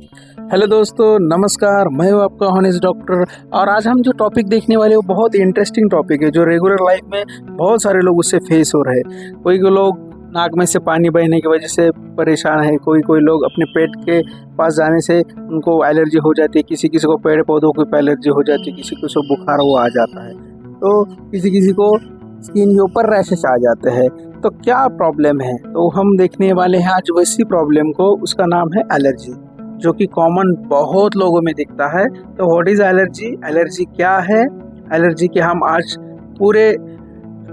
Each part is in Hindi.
हेलो दोस्तों, नमस्कार। मैं हूं आपका हॉनेस्ट डॉक्टर। और आज हम जो टॉपिक देखने वाले वो बहुत ही इंटरेस्टिंग टॉपिक है जो रेगुलर लाइफ में बहुत सारे लोग उससे फेस हो रहे हैं। कोई कोई लोग नाक में से पानी बहने की वजह से परेशान है, कोई कोई लोग अपने पेट के पास जाने से उनको एलर्जी हो जाती है, किसी किसी को पेड़ पौधों की एलर्जी हो जाती है, किसी को बुखार वो आ जाता है, तो किसी किसी को स्किन के ऊपर रैशेस आ जाते हैं। तो क्या प्रॉब्लम है, तो हम देखने वाले हैं आज वैसी प्रॉब्लम को। उसका नाम है एलर्जी, जो कि कॉमन बहुत लोगों में दिखता है। तो व्हाट इज एलर्जी, एलर्जी क्या है, एलर्जी के हम आज पूरे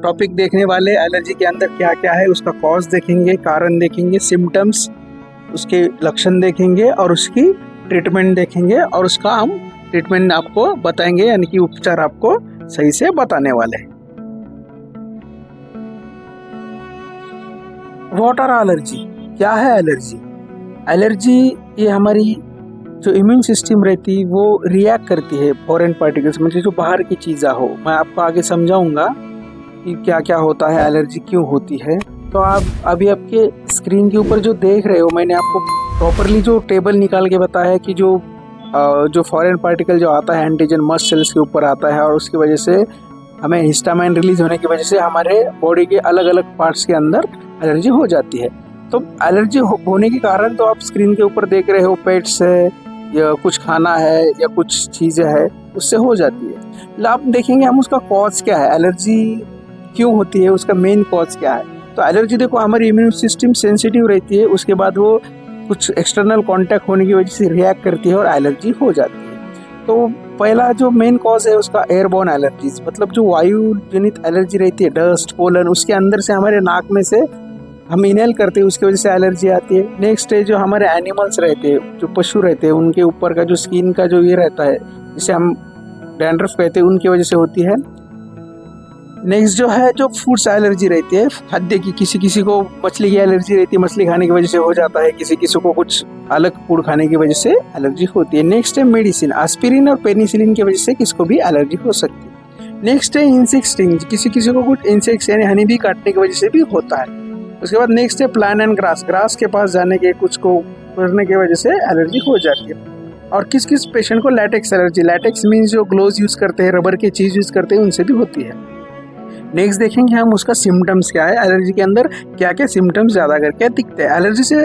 टॉपिक देखने वाले। एलर्जी के अंदर क्या क्या है, उसका कॉज देखेंगे, कारण देखेंगे, सिम्टम्स, उसके लक्षण देखेंगे और उसकी ट्रीटमेंट देखेंगे, और उसका हम ट्रीटमेंट आपको बताएंगे, यानी कि उपचार आपको सही से बताने वाले हैं। व्हाट आर एलर्जी, क्या है एलर्जी? एलर्जी ये हमारी जो इम्यून सिस्टम रहती है वो रिएक्ट करती है फॉरेन पार्टिकल्स, मतलब जो बाहर की चीज़ें हो। मैं आपको आगे समझाऊंगा कि क्या क्या होता है, एलर्जी क्यों होती है। तो आप अभी आपके स्क्रीन के ऊपर जो देख रहे हो, मैंने आपको प्रॉपरली जो टेबल निकाल के बताया है कि जो फॉरेन पार्टिकल जो आता है एंटीजन मस्ट सेल्स के ऊपर आता है, और उसकी वजह से हमें हिस्टामाइन रिलीज होने की वजह से हमारे बॉडी के अलग अलग पार्ट्स के अंदर एलर्जी हो जाती है। तो एलर्जी होने के कारण तो आप स्क्रीन के ऊपर देख रहे हो, पेट से या कुछ खाना है या कुछ चीज़ें है, उससे हो जाती है। अब देखेंगे हम उसका कॉज क्या है, एलर्जी क्यों होती है, उसका मेन कॉज क्या है। तो एलर्जी देखो, हमारी इम्यून सिस्टम सेंसिटिव रहती है, उसके बाद वो कुछ एक्सटर्नल कांटेक्ट होने की वजह से रिएक्ट करती है और एलर्जी हो जाती है। तो पहला जो मेन कॉज है उसका एयरबोर्न एलर्जीज, मतलब जो वायु जनित एलर्जी रहती है, डस्ट, पोलन, उसके अंदर से हमारे नाक में से हम इनहेल करते हैं, उसकी वजह से एलर्जी आती है। नेक्स्ट है जो हमारे एनिमल्स रहते हैं, जो पशु रहते हैं, उनके ऊपर का जो स्किन का जो ये रहता है, जिसे हम डैंड्रफ कहते हैं, उनकी वजह से होती है। नेक्स्ट जो है जो फूड्स एलर्जी रहती है खाद्य की, किसी किसी को मछली की एलर्जी रहती है, मछली खाने की वजह से हो जाता है, किसी किसी को कुछ अलग फूड खाने की वजह से एलर्जी होती है। नेक्स्ट है मेडिसिन, एस्पिरिन और पेनिसिलिन की वजह से किसको भी एलर्जी हो सकती है। नेक्स्ट है इंसेक्ट स्टिंग, किसी किसी को कुछ इंसेक्ट्स यानी हनी बी काटने की वजह से भी होता है। उसके बाद नेक्स्ट है प्लान एंड ग्रास, ग्रास के पास जाने के, कुछ को करने की वजह से एलर्जी हो जाती है। और किस किस पेशेंट को लैटेक्स एलर्जी, लैटेक्स मीन्स जो ग्लोव्स यूज करते हैं, रबर की चीज यूज करते हैं, उनसे भी होती है। नेक्स्ट देखेंगे हम उसका सिम्टम्स क्या है, एलर्जी के अंदर क्या क्या सिम्टम्स ज्यादा करके दिखते हैं। एलर्जी से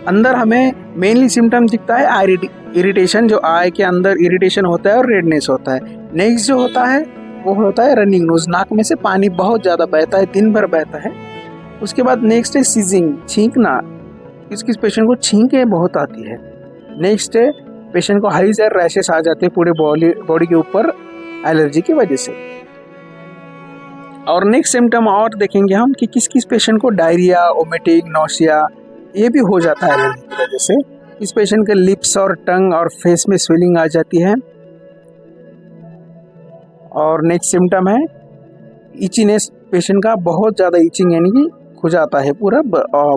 अंदर हमें मेनली सिम्टम दिखता है आई इरिटेशन, जो आई के अंदर इरिटेशन होता है और रेडनेस होता है। नेक्स्ट जो होता है वो होता है रनिंग नोज, नाक में से पानी बहुत ज्यादा बहता है, दिन भर बहता है। उसके बाद नेक्स्ट है सीजिंग, छींकना, किस किस पेशेंट को छींके बहुत आती है। नेक्स्ट है पेशेंट को हाइज और रैशेस आ जाते हैं पूरे बॉडी के ऊपर एलर्जी की वजह से। और नेक्स्ट सिम्टम और देखेंगे हम कि किस किस पेशेंट को डायरिया, वोमिटिंग, नौसिया ये भी हो जाता है एलर्जी की वजह से। इस पेशेंट के लिप्स और टंग और फेस में स्वेलिंग आ जाती है। और नेक्स्ट सिम्टम है इचीनेस, पेशेंट का बहुत ज़्यादा इचिंग यानी कि हो जाता है पूरा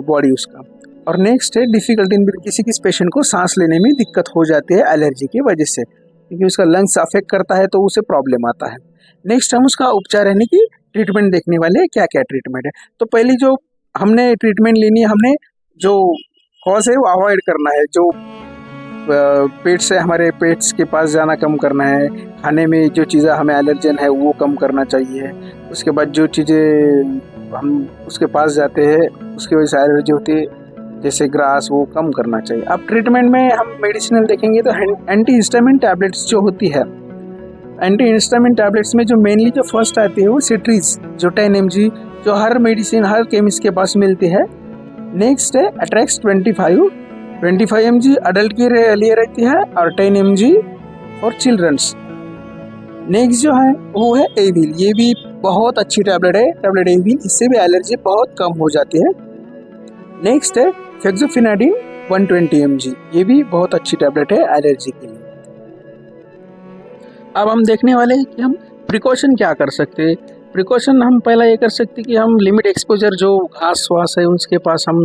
बॉडी उसका। और नेक्स्ट है डिफिकल्टी इन ब्रीथिंग, किसी किसी पेशेंट को सांस लेने में दिक्कत हो जाती है एलर्जी की वजह से, क्योंकि उसका लंग्स अफेक्ट करता है तो उसे प्रॉब्लम आता है। नेक्स्ट हम उसका उपचार यानी कि ट्रीटमेंट देखने वाले, क्या क्या ट्रीटमेंट है। तो पहली जो हमने ट्रीटमेंट लेनी है, हमने जो कॉज है वो अवॉइड करना है, जो पेट से हमारे पेट्स के पास जाना कम करना है, खाने में जो चीज़ें हमें एलर्जन है वो कम करना चाहिए। उसके बाद जो चीज़ें हम उसके पास जाते हैं उसकी वजह से एलर्जी होती है, जैसे ग्रास, वो कम करना चाहिए। अब ट्रीटमेंट में हम मेडिसिनल देखेंगे तो एंटी हिस्टामिन टैबलेट्स जो होती है, एंटी हिस्टामिन टैबलेट्स में जो मेनली जो फर्स्ट आती है वो सिट्रीज, जो 10 mg, जो हर मेडिसिन हर केमिस्ट के पास मिलती है। नेक्स्ट है अट्रैक्स 25 mg अडल्ट के लिए रहती है और 10 mg फॉर चिल्ड्रंस। नेक्स्ट जो है वो है एविल, ये भी बहुत अच्छी टैबलेट है, टैबलेट एविल, इससे भी एलर्जी बहुत कम हो जाती है। नेक्स्ट है फेक्सोफिनाडिन 120 mg, ये भी बहुत अच्छी टैबलेट है एलर्जी के लिए। अब हम देखने वाले हैं कि हम प्रिकॉशन क्या कर सकते हैं। प्रिकॉशन हम पहला ये कर सकते हैं कि हम लिमिट एक्सपोजर, जो घास वास है उसके पास हम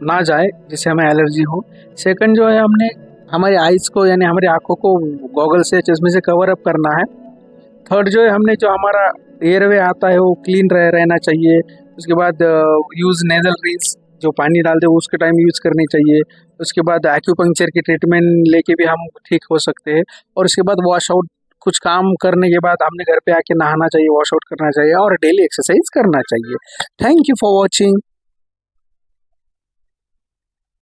ना जाए जिससे हमें एलर्जी हो। सेकंड जो है हमने हमारे आइज़ को यानी हमारे आँखों को गॉगल से, चश्मे से कवर अप करना है। थर्ड जो है हमने जो हमारा एयरवे आता है वो क्लीन रहना चाहिए। उसके बाद यूज़ नेजल रिंस, जो पानी डालते हैं उसके टाइम यूज़ करनी चाहिए। उसके बाद एक्यूपंक्चर की ट्रीटमेंट लेके भी हम ठीक हो सकते हैं। और उसके बाद वॉश आउट, कुछ काम करने के बाद हमने घर पे आके नहाना चाहिए, वॉश आउट करना चाहिए और डेली एक्सरसाइज करना चाहिए। Thank you for watching.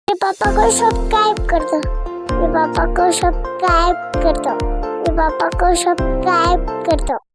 मेरे पापा को सब्सक्राइब कर दो, मेरे पापा को सब्सक्राइब कर दो, मेरे पापा को सब्सक्राइब कर दो।